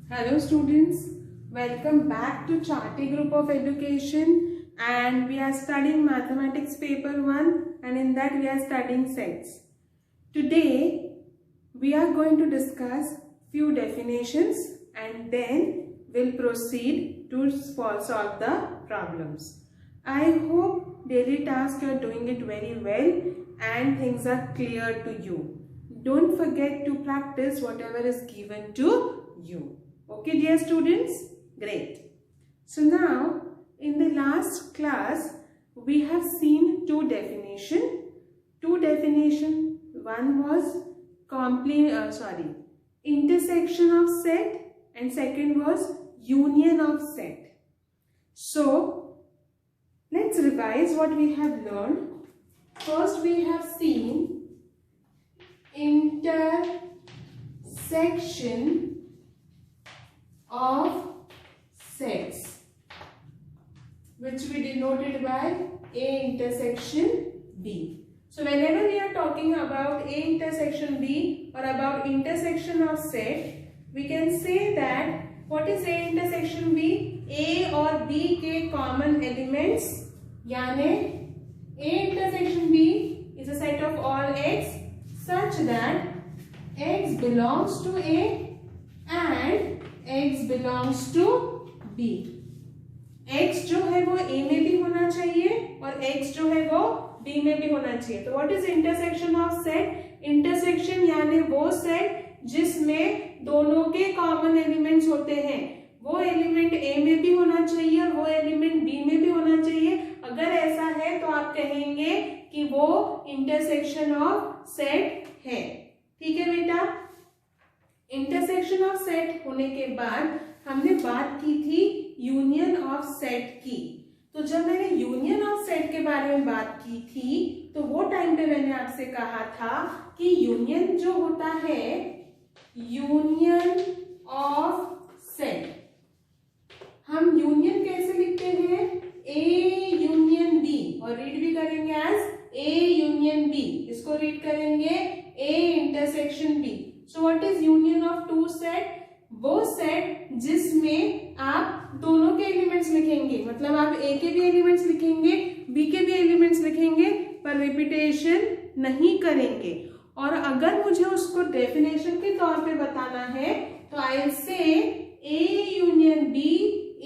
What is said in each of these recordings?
Hello students, welcome back to Charti Group of Education, and we are studying Mathematics Paper 1, and in that we are studying sets. Today we are going to discuss few definitions and then we'll proceed to solve the problems. I hope daily tasks you are doing it very well and things are clear to you. Don't forget to practice whatever is given to you. Okay, dear students? Great. So now, in the last class, we have seen two definitions. One was intersection of set, and second was union of set. So, let's revise what we have learned. First, we have seen intersection of sets, which we denoted by A intersection B. So whenever we are talking about A intersection B or about intersection of set, we can say that what is A intersection B? A और B के common elements, यानी A intersection B is a set of all x such that x belongs to A and x belongs to B. x जो है वो A में भी होना चाहिए और x जो है वो B में भी होना चाहिए. तो what is intersection of set? Intersection यानी वो set जिसमें दोनों के common elements होते हैं. वो एलिमेंट A में भी होना चाहिए और वो एलिमेंट B में भी होना चाहिए. अगर ऐसा है तो आप कहेंगे कि वो इंटरसेक्शन ऑफ सेट है. ठीक है बेटा. इंटरसेक्शन ऑफ सेट होने के बाद हमने बात की थी यूनियन ऑफ सेट की. तो जब मैंने यूनियन ऑफ सेट के बारे में बात की थी तो वो टाइम पे मैंने आपसे कहा था कि यूनियन जो होता है, यूनियन ऑफ सेट, हम यूनियन कैसे लिखते हैं? ए यूनियन बी, और रीड भी करेंगे एज ए यूनियन बी. इसको रीड करेंगे A intersection B. So what is union of two set? वो सेट जिसमें आप दोनों के एलिमेंट्स लिखेंगे, मतलब आप ए के भी एलिमेंट्स लिखेंगे, बी के भी एलिमेंट्स लिखेंगे, पर रिपीटेशन नहीं करेंगे. और अगर मुझे उसको डेफिनेशन के तौर पे बताना है तो I will say A union B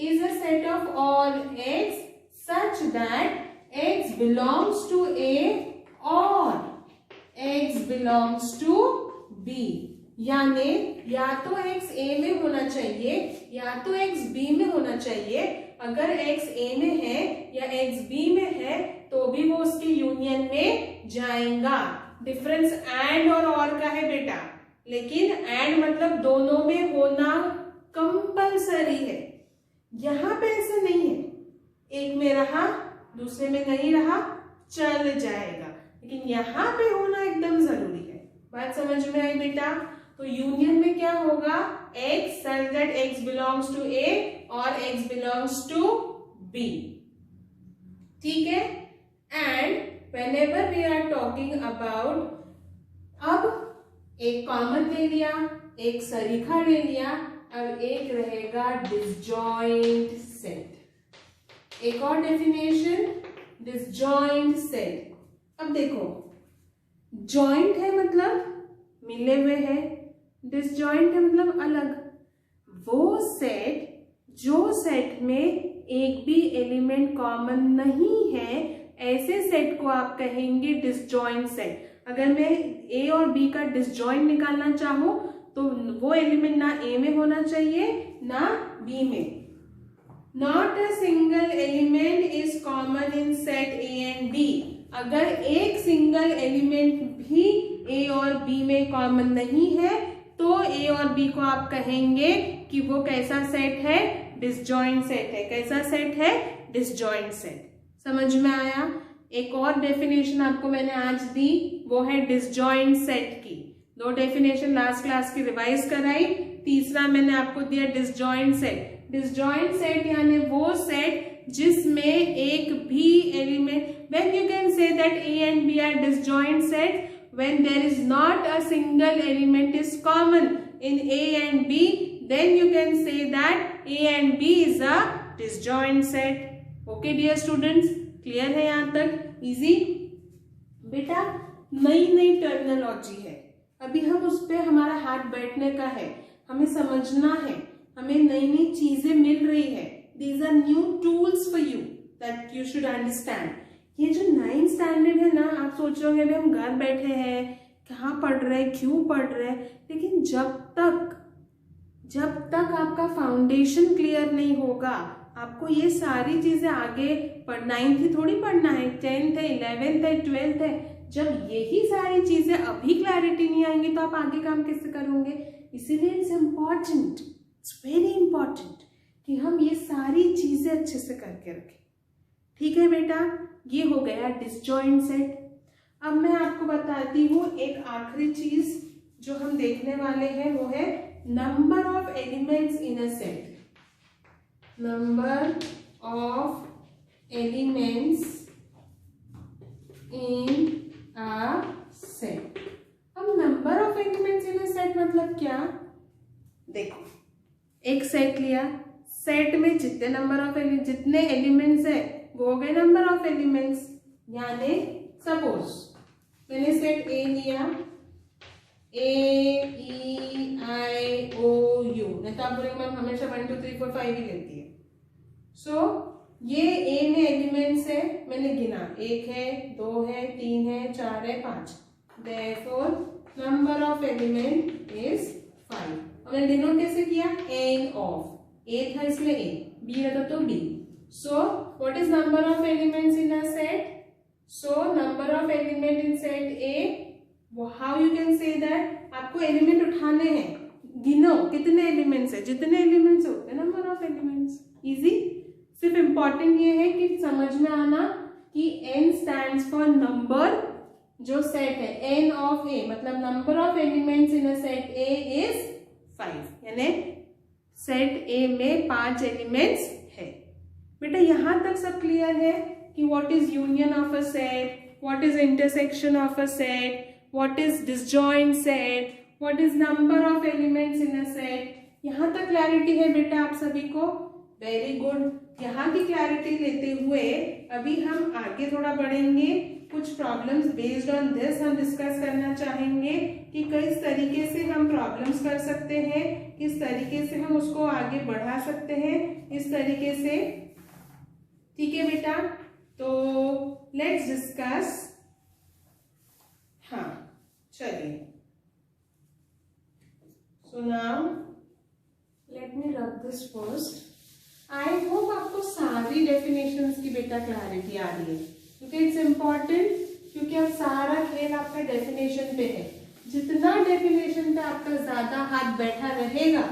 is a set of all x such that x belongs to A or x belongs to be. यानी या तो x a में होना चाहिए या तो x b में होना चाहिए. अगर x a में है या x b में है तो भी वो उसके यूनियन में जाएगा. डिफरेंस एंड और का है बेटा, लेकिन एंड मतलब दोनों में होना कंपलसरी है. यहाँ पे ऐसा नहीं है, एक में रहा दूसरे में नहीं रहा चल जाएगा, लेकिन यहाँ पे होना एकदम जरूरी है. बात समझ में आई बेटा? तो यूनियन में क्या होगा? x such that x belongs to A और x belongs to B. ठीक है. And whenever we are talking about, अब एक कॉमन ले लिया, एक सरीखा ले लिया, अब एक रहेगा डिसजॉइंट सेट. एक और डेफिनेशन डिसजॉइंट सेट. अब देखो, जॉइंट है मतलब मिले हुए है, डिसजॉइंट है मतलब अलग. वो सेट जो सेट में एक भी एलिमेंट कॉमन नहीं है, ऐसे सेट को आप कहेंगे डिसजॉइंट सेट. अगर मैं ए और बी का डिसजॉइंट निकालना चाहूं तो वो एलिमेंट ना ए में होना चाहिए ना बी में. Not a single element is common in set A and B. अगर एक सिंगल एलिमेंट भी ए और बी में कॉमन नहीं है तो ए और बी को आप कहेंगे कि वो कैसा सेट है? डिसजॉइंट सेट है. कैसा सेट है? Disjoint set. समझ में आया? एक और डेफिनेशन आपको मैंने आज दी, वो है डिसजॉइंट सेट की. दो डेफिनेशन लास्ट क्लास की रिवाइज कराई, तीसरा मैंने आपको दिया डिसजॉइंट सेट. डिसजॉइंट सेट यानी वो सेट जिसमें एक भी element, when you can say that A and B are disjoint sets when there is not a single element is common in A and B, then you can say that A and B is a disjoint set. Okay dear students, clear है यहाँ तक? easy? बेटा नई नई terminology है, अभी हम उस पे हमारा हाथ बैठने का है, हमें समझना है, हमें नई नई चीजें मिल रही है. These are new tools for you that you should understand. ये जो 9th स्टैंडर्ड है ना, आप सोच रहे होंगे हम घर बैठे हैं, कहाँ पढ़ रहे हैं, क्यों पढ़ रहे हैं, लेकिन जब तक आपका फाउंडेशन क्लियर नहीं होगा, आपको ये सारी चीजें आगे पढ़ना, 9th ही थोड़ी पढ़ना है, 10th है, 11th है, 12th है. जब यही सारी चीजें अभी क्लैरिटी नहीं आएंगी तो आप आगे काम कैसे करोगे? इसीलिए it's important, it's very important कि हम ये सारी चीजें अच्छे से करके रखें. ठीक है बेटा, ये हो गया डिसजॉइंट सेट. अब मैं आपको बताती हूँ एक आखिरी चीज जो हम देखने वाले हैं, वो है number of elements in a set. Number of elements in a set. अब number of elements in a set मतलब क्या? देखो, एक सेट लिया, सेट में जितने नंबर ऑफ जितने एलिमेंट्स है वो हो गए नंबर ऑफ एलिमेंट्स. यानी सपोज मैंने सेट ए लिया, A E I O U, नहीं तो आप बोलेंगे मैम हमेशा 1 2 3 4 5 ही लेती है. सो ये A में एलिमेंट्स है, मैंने गिना, 1 है, 2 है, 3 है, 4 है, 5. Therefore number of element is 5. और मैंने डिनोट कैसे किया? N of. A था इसमें A, B रहता तो B. So what is number of elements in a set? So number of element in set A, how you can say that? आपको element उठाने हैं, गिनो कितने एलिमेंट्स है, जितने एलिमेंट्स है उतने नंबर ऑफ एलिमेंट्स. इजी. सिर्फ इंपॉर्टेंट ये है कि समझ में आना कि n स्टैंड्स फॉर नंबर, जो सेट है n ऑफ A, मतलब number of elements in a set A is 5. यानी सेट A में 5 एलिमेंट्स है. बेटा यहाँ तक सब क्लियर है कि what is union of a set, what is intersection of a set, what is disjoint set, what is number of elements in a set. यहाँ तक क्लैरिटी है बेटा आप सभी को? Very good. यहाँ की क्लैरिटी लेते हुए अभी हम आगे थोड़ा बढ़ेंगे. कुछ प्रॉब्लम्स बेस्ड ऑन दिस हम डिस्कस करना चाहेंगे कि किस तरीके से हम प्रॉब्लम्स कर सकते हैं, किस तरीके से हम उसको आगे बढ़ा सकते हैं, इस तरीके से. ठीक है बेटा, तो लेट्स डिस्कस. हाँ चलिए. So now let me rub this first. I hope आपको सारी डेफिनेशंस की बेटा क्लैरिटी आ रही है, क्योंकि इट्स इम्पॉर्टेंट, क्योंकि अब सारा खेल आपका डेफिनेशन पे है. जितना डेफिनेशन पे आपका ज्यादा हाथ बैठा रहेगा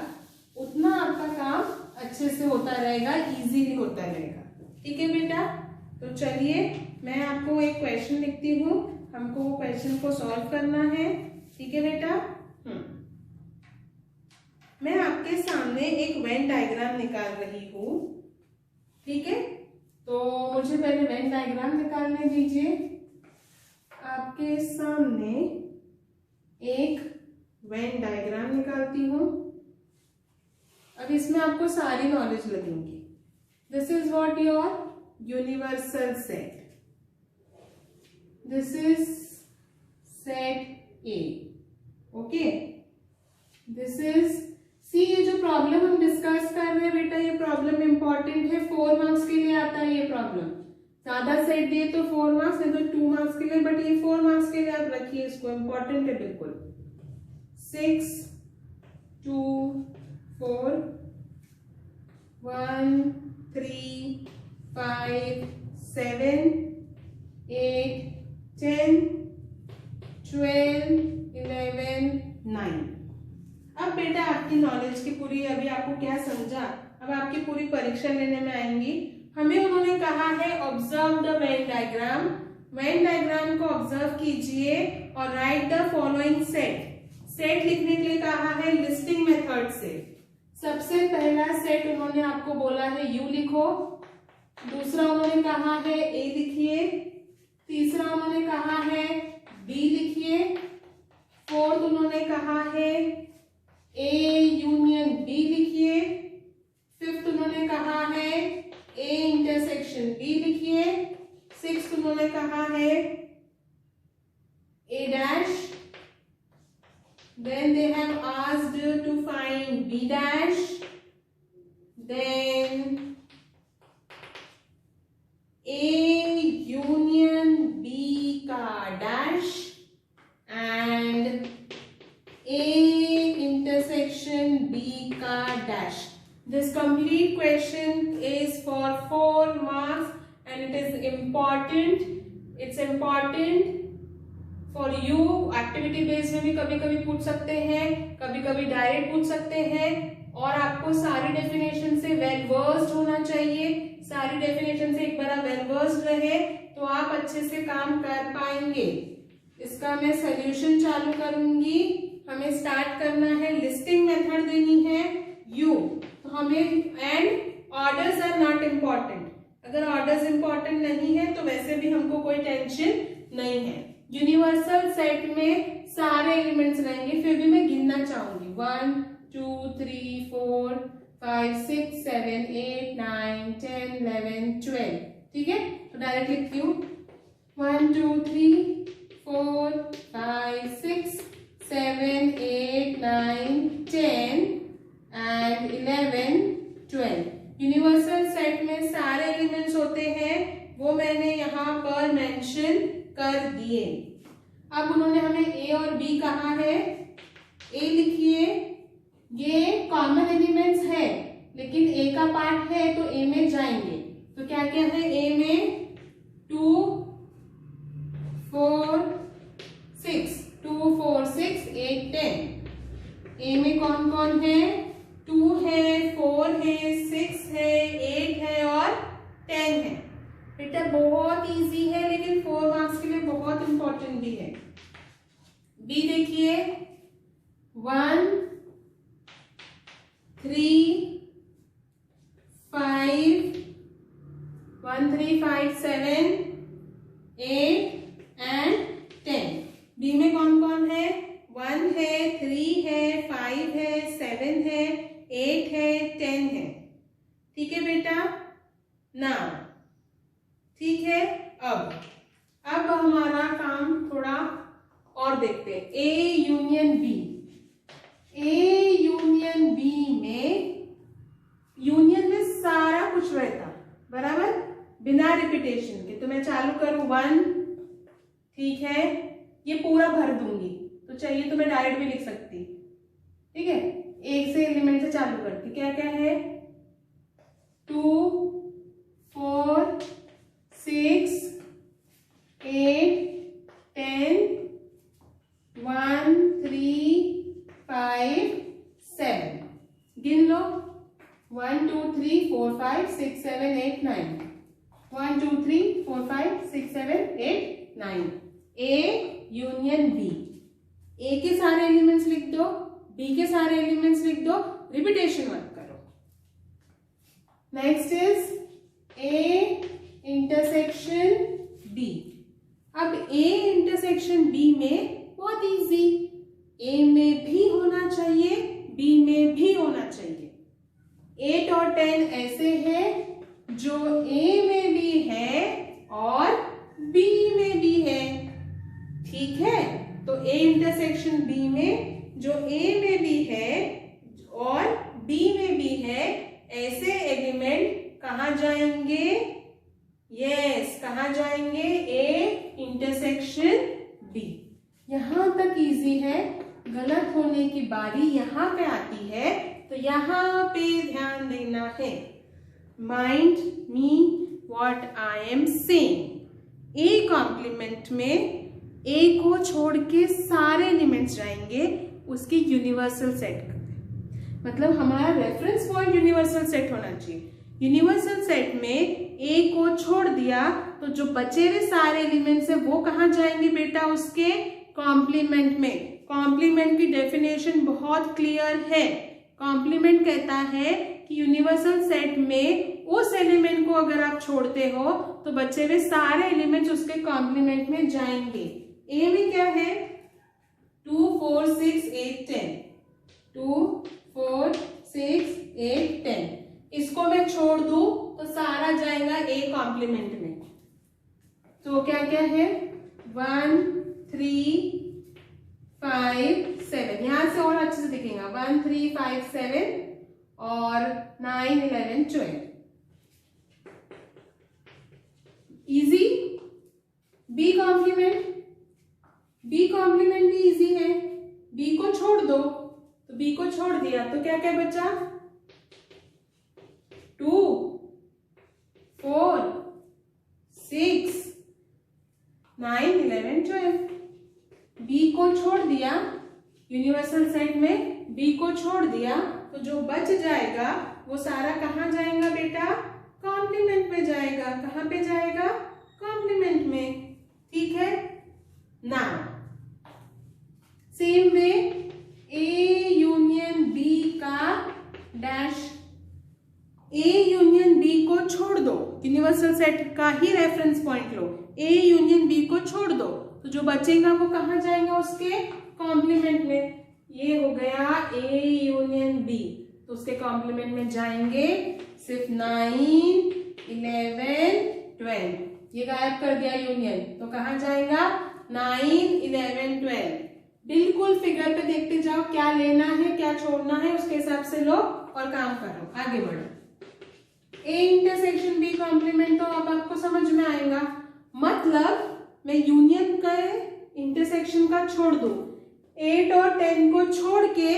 उतना आपका काम अच्छे से होता रहेगा, इजीली होता रहेगा. ठीक है बेटा, तो चलिए मैं आपको एक क्वेश्चन लिखती हूँ, हमको वो क्वेश्चन को सॉल्व करना है. ठीक है बेटा. मैं आपके सामने एक वेन डायग्राम निकाल रही हूँ. ठीक है, तो मुझे पहले वेन डायग्राम निकालने दीजिए. आपके सामने एक वेन डायग्राम निकालती हूँ. अब इसमें आपको सारी नॉलेज लगेंगी. This is what your universal set. This is set A. Okay, this is C. ये जो प्रॉब्लम हम डिस्कस कर रहे हैं बेटा, ये प्रॉब्लम इंपॉर्टेंट है, 4 मार्क्स के लिए आता है ये प्रॉब्लम. ज्यादा सेट दिए तो 4 मार्क्स, नहीं तो 2 मार्क्स के लिए, बट ये 4 मार्क्स के लिए आप रखिए इसको, इंपॉर्टेंट है बिल्कुल. 6 2 4 1 3 5 7 8 10 12 11 9. अब बेटा आपकी नॉलेज की पूरी, अभी आपको क्या समझा, अब आपकी पूरी परीक्षा लेने में आएंगी. हमें उन्होंने कहा है observe the Venn diagram. Venn diagram को ऑब्जर्व कीजिए और right the following set. Set लिखने के लिए कहा है लिस्टिंग मेथड से. सबसे पहला सेट उन्होंने आपको बोला है यू लिखो. दूसरा उन्होंने कहा है ए लिखिए. तीसरा उन्होंने कहा है बी लिखिए. फोर्थ उन्होंने कहा है A यूनियन B उन्होंने कहा है A इंटरसेक्शन B लिखिए। 6 उन्होंने कहा है A dash, then they have asked to find B dash, then A union B का dash and A intersection B का dash. This complete question is for 4 marks and it is important. It's important for you. Activity based में भी कभी कभी पूछ सकते हैं, कभी कभी डायरेक्ट पूछ सकते हैं, और आपको सारी डेफिनेशन से वेल वर्स्ड होना चाहिए। सारी डेफिनेशन से एक बार वेल वर्स्ड रहे तो आप अच्छे से काम कर पाएंगे। इसका मैं सोल्यूशन चालू करूंगी। हमें स्टार्ट करना है, लिस्टिंग मेथड देनी है यू, तो हमें and orders are not important. अगर ऑर्डर्स इम्पॉर्टेंट नहीं है तो वैसे भी हमको कोई टेंशन नहीं है। यूनिवर्सल सेट में सारे एलिमेंट्स रहेंगे, फिर भी मैं गिनना चाहूंगी 1 2 3 4 5 6 7 8 9 10 11 12। ठीक है, तो डायरेक्ट लिखती हूँ 1 2 3 4 5 6 7 8 9 10 एंड 11 12। यूनिवर्सल सेट में सारे एलिमेंट्स होते हैं, वो मैंने यहाँ पर मेंशन कर दिए। अब उन्होंने हमें ए और बी कहा है। ए लिखिए, ये कॉमन एलिमेंट्स है लेकिन ए का पार्ट है तो ए में जाएंगे। तो क्या क्या है ए में 2 4 6 2 4 6 8 10। ए में कौन कौन है? 2 है, 4 है, 6 है, 8 है और 10 है। बेटा बहुत इजी है लेकिन 4 मार्क्स के लिए बहुत इंपॉर्टेंट भी है। बी देखिए 1 3 5 1 3 5 7 8 एंड 10। बी में कौन कौन है? 1 है, 3 है, 5 है, 7 है, 8 है, 10 है। ठीक है बेटा, नाउ ठीक है। अब हमारा काम थोड़ा और देखते हैं। A union B. A union B में, यूनियन में सारा कुछ रहता बराबर, बिना रिपीटेशन के। तो मैं चालू करूं 1, ठीक है, ये पूरा भर दूंगी, तो चाहिए तो मैं डायरेक्ट भी लिख सकती। ठीक है, एक से एलिमेंट से चालू करती। क्या क्या है? 2 4 6 8 10 1 3 5 7। गिन लो 1 2 3 4 5 6 7 8 9। 1 2 3 4 5 6 7 8 9। ए यूनियन बी। ए के सारे एलिमेंट्स लिख दो, बी के सारे एलिमेंट्स लिख दो, रिपीटेशन मत करो। Next is A intersection B. अब ए इंटरसेक्शन बी में बहुत इजी, ए में भी होना चाहिए, बी में भी होना चाहिए। 8 और 10 ऐसे है जो ए में भी है और बी में भी है। ठीक है, तो ए इंटरसेक्शन बी में जो ए में भी है और बी में भी है, ऐसे एलिमेंट कहाँ जाएंगे? यस, कहाँ जाएंगे? A intersection B. यहां तक इजी है, गलत होने की बारी यहां पे आती है, तो यहां पे ध्यान देना है। Mind me what I am saying. A complement में ए को छोड़ के सारे एलिमेंट्स जाएंगे उसकी यूनिवर्सल सेट। मतलब हमारा रेफरेंस पॉइंट यूनिवर्सल सेट होना चाहिए। यूनिवर्सल सेट में ए को छोड़ दिया तो जो बचे हुए सारे एलिमेंट्स है वो कहाँ जाएंगे बेटा? उसके कॉम्प्लीमेंट में। कॉम्प्लीमेंट की डेफिनेशन बहुत क्लियर है। कॉम्प्लीमेंट कहता है कि यूनिवर्सल सेट में उस एलिमेंट को अगर आप छोड़ते हो तो बचे हुए सारे एलिमेंट्स उसके कॉम्प्लीमेंट में जाएंगे। ए में क्या है? 2 4 6 8 10। 2 4 6 8 10। इसको मैं 1 3 5 7, यहां से और अच्छे से दिखेगा 1 3 5 7 और 9 11 12। इजी। बी कॉम्प्लीमेंट भी इजी है। बी को छोड़ दो, तो बी को छोड़ दिया तो क्या क्या बचा 2 4 6 9 11 12। बी को छोड़ दिया यूनिवर्सल सेट में, बी को छोड़ दिया तो जो बच जाएगा वो सारा कहाँ जाएगा बेटा, कॉम्प्लीमेंट में जाएगा। कहाँ पे जाएगा, कॉम्प्लीमेंट में। ठीक है ना। Same way A union B का डैश, ए यूनियन बी को छोड़ दो, यूनिवर्सल सेट का ही रेफरेंस पॉइंट लो, ए यूनियन बी को छोड़ दो तो जो बचेगा वो कहाँ जाएगा, उसके कॉम्प्लीमेंट में। ये हो गया ए यूनियन बी, तो उसके कॉम्प्लीमेंट में जाएंगे सिर्फ 9 11 12। ये गायब कर दिया यूनियन, तो कहाँ जाएगा 9 11 12। बिल्कुल फिगर पे देखते जाओ, क्या लेना है क्या छोड़ना है उसके हिसाब से लो और काम करो, आगे बढ़ो। ए इंटरसेक्शन बी कॉम्प्लीमेंट तो अब आपको समझ में आएगा। मतलब मैं यूनियन का इंटरसेक्शन का छोड़ दूं, 8 और 10 को छोड़ के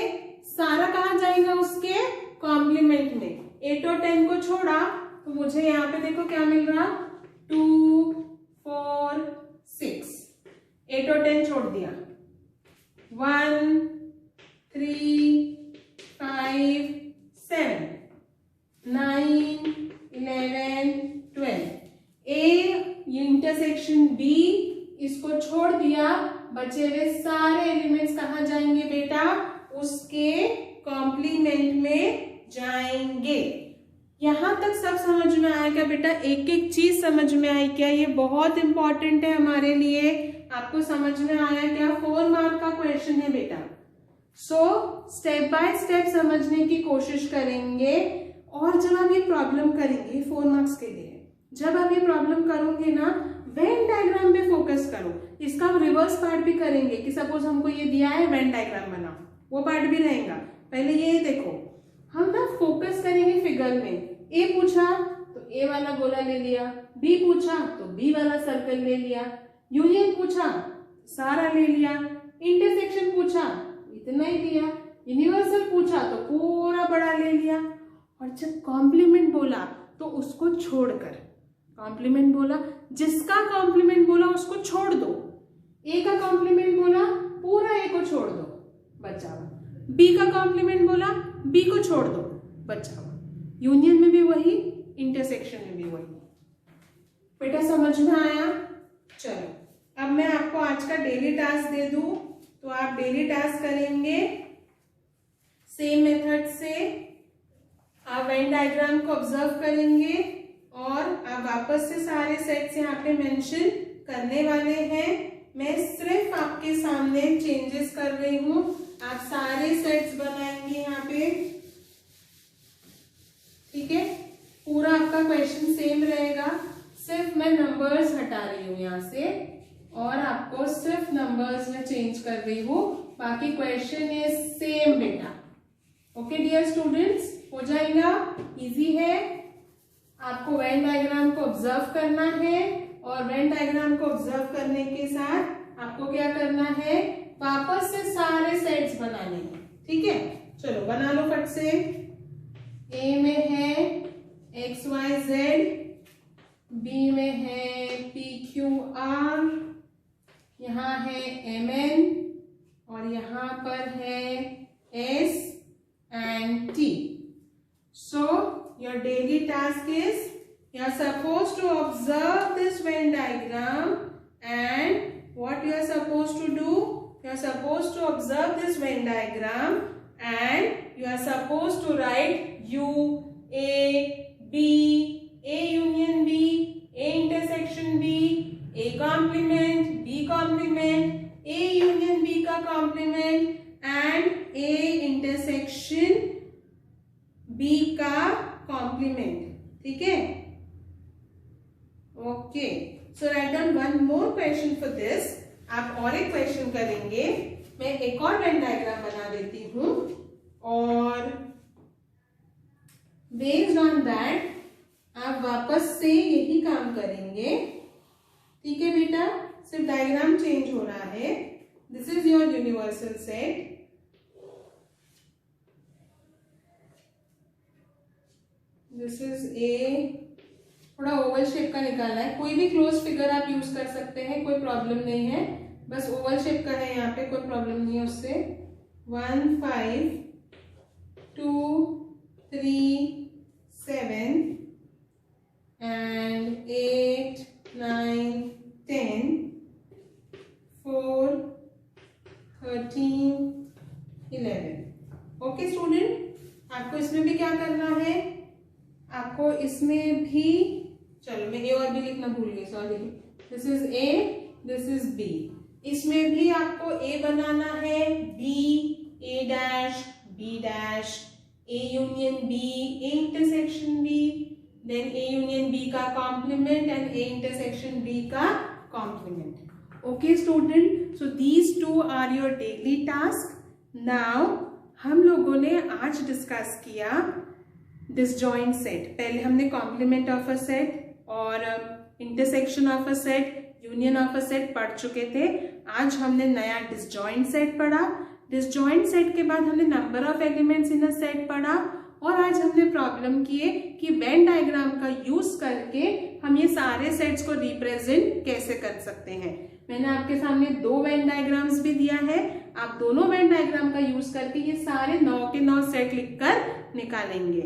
सारा कहाँ जाएगा, उसके कॉम्प्लीमेंट में। 8 और 10 को छोड़ा तो मुझे यहाँ पे देखो क्या मिल रहा 2 4 6। 8 और 10 छोड़ दिया 1 3 5 7 9 11 12। ए इंटरसेक्शन बी इसको छोड़ दिया, बचे हुए सारे एलिमेंट्स कहाँ जाएंगे बेटा, उसके कॉम्प्लीमेंट में जाएंगे। यहां तक सब समझ में आया क्या बेटा, एक एक चीज समझ में आई क्या, ये बहुत इंपॉर्टेंट है हमारे लिए। आपको समझ में आया क्या, 4 मार्क का क्वेश्चन है बेटा। सो स्टेप बाय स्टेप समझने की कोशिश करेंगे। और जब आप ये प्रॉब्लम करेंगे 4 मार्क्स के लिए, जब आप ये प्रॉब्लम करोगे ना, वेन डायग्राम पे फोकस करो। इसका हम रिवर्स पार्ट भी करेंगे कि सपोज हमको ये दिया है वेन डायग्राम बनाओ, वो पार्ट भी रहेगा। पहले ये देखो, हम ना फोकस करेंगे फिगर में। ए पूछा तो ए वाला गोला ले लिया, बी पूछा तो बी वाला सर्कल ले लिया, यूनियन पूछा सारा ले लिया, इंटरसेक्शन पूछा इतना ही लिया, यूनिवर्सल पूछा तो पूरा बड़ा ले लिया। और जब कॉम्प्लीमेंट बोला तो उसको छोड़कर, कॉम्प्लीमेंट बोला जिसका कॉम्प्लीमेंट बोला उसको छोड़ दो। ए का कॉम्प्लीमेंट बोला पूरा ए को छोड़ दो, बचा हुआ। बी का कॉम्प्लीमेंट बोला बी को छोड़ दो, बचा हुआ। यूनियन में भी वही, इंटरसेक्शन में भी वही। बेटा समझ में आया? चलो अब मैं आपको आज का डेली टास्क दे दूं, तो आप डेली टास्क करेंगे सेम मेथड से। आप वेन डायग्राम को ऑब्जर्व करेंगे और आप वापस से सारे सेट्स यहाँ पे मेंशन करने वाले हैं। मैं सिर्फ आपके सामने चेंजेस कर रही हूँ, आप सारे सेट्स बनाएंगे यहाँ पे। ठीक है, पूरा आपका क्वेश्चन सेम रहेगा, सिर्फ मैं नंबर्स हटा रही हूँ यहाँ से और आपको सिर्फ नंबर्स में चेंज कर रही हूँ, बाकी क्वेश्चन इज सेम बेटा। ओके डियर स्टूडेंट्स, हो जाएगा, इजी है। आपको वेन डायग्राम को ऑब्जर्व करना है और वेन डायग्राम को ऑब्जर्व करने के साथ आपको क्या करना है, वापस से सारे सेट्स बनाने हैं। ठीक है, चलो बना लो फट से। ए में है एक्स वाई जेड, बी में है पी क्यू आर, यहाँ है एम एन और यहाँ पर है S and T. So your daily task is you are supposed to observe this Venn diagram, and what you are supposed to do, you are supposed to observe this Venn diagram and you are supposed to write U, A, B, A union B, A intersection B, A complement, B complement, A union B का complement and A intersection B का complement. ठीक है, okay. So write down one more question for this. आप और एक question करेंगे। मैं एक और वेन डायग्राम बना देती हूँ और बेस्ड ऑन दैट आप वापस से यही काम करेंगे। ठीक है बेटा, सिर्फ डायग्राम चेंज हो रहा है। This is your universal set. This is ए, थोड़ा ओवल शेप का निकाला है। कोई भी क्लोज फिगर आप यूज कर सकते हैं, कोई प्रॉब्लम नहीं है। बस ओवल शेप का है यहाँ पे, कोई प्रॉब्लम नहीं है उससे। 1 5 2 3 7 and 8 9 10 4 13 11। ओके स्टूडेंट, आपको इसमें भी क्या करना है, आपको इसमें भी, चलो मैं ए और बी लिखना भूल गई, sorry. This is A, this is B. इसमें भी आपको ए बनाना है, B, A dash, B dash, A union B, A intersection B, then A union B का complement and A intersection B का complement. Okay student, so these two are your daily task. Now हम लोगों ने आज discuss किया disjoint set. पहले हमने complement of a set और intersection of a set, union of a set पढ़ चुके थे। आज हमने नया डिसजॉइंट सेट पढ़ा। डिसजॉइंट सेट के बाद हमने number of elements in a set पढ़ा और आज हमने प्रॉब्लम किए कि वेन डायग्राम का यूज करके हम ये सारे सेट्स को रिप्रेजेंट कैसे कर सकते हैं। मैंने आपके सामने 2 वेन डायग्राम्स भी दिया है। आप दोनों वेन डायग्राम का यूज करके ये सारे 9 के 9 सेट लिखकर निकालेंगे।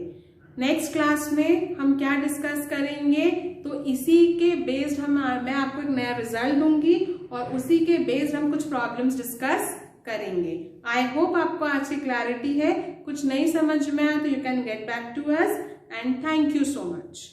नेक्स्ट क्लास में हम क्या डिस्कस करेंगे, तो इसी के बेस्ड मैं आपको एक नया रिजल्ट दूंगी और उसी के बेस्ड हम कुछ प्रॉब्लम्स डिस्कस करेंगे। आई होप आपको आज की क्लैरिटी है। कुछ नहीं समझ में आया तो you can get back to us and thank you so much.